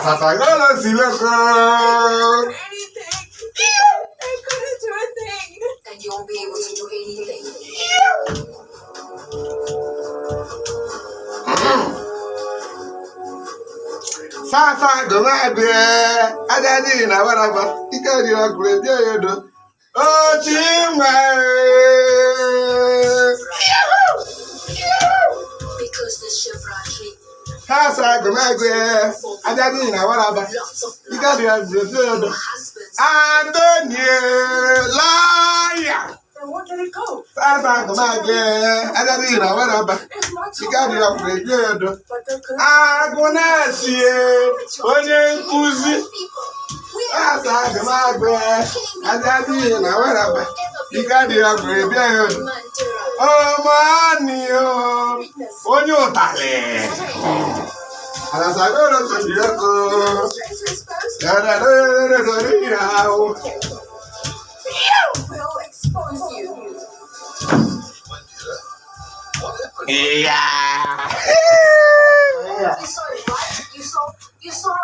Asasagolo siloko. Anything. I couldn't do a thing. And you won't be able to do anything. Sasa gomade. Adadi na waraba. Ikari okure yodo. Oh, Jimmy. Because the Chevrolet. Sasa gomade. Adadi na waraba. Ikari okure yodo. Antonio, liar. Then where did it go? Sasa gomade. Adadi na waraba. Ikari okure yodo. Agunasie. Onye nkuzi. Sasa gomade. Adadi na waraba. Ikari okure yodo. Oh, money, oh, onye ụtalị. Asasagolo siloko. We'll expose you. Yeah. You saw it, right? You saw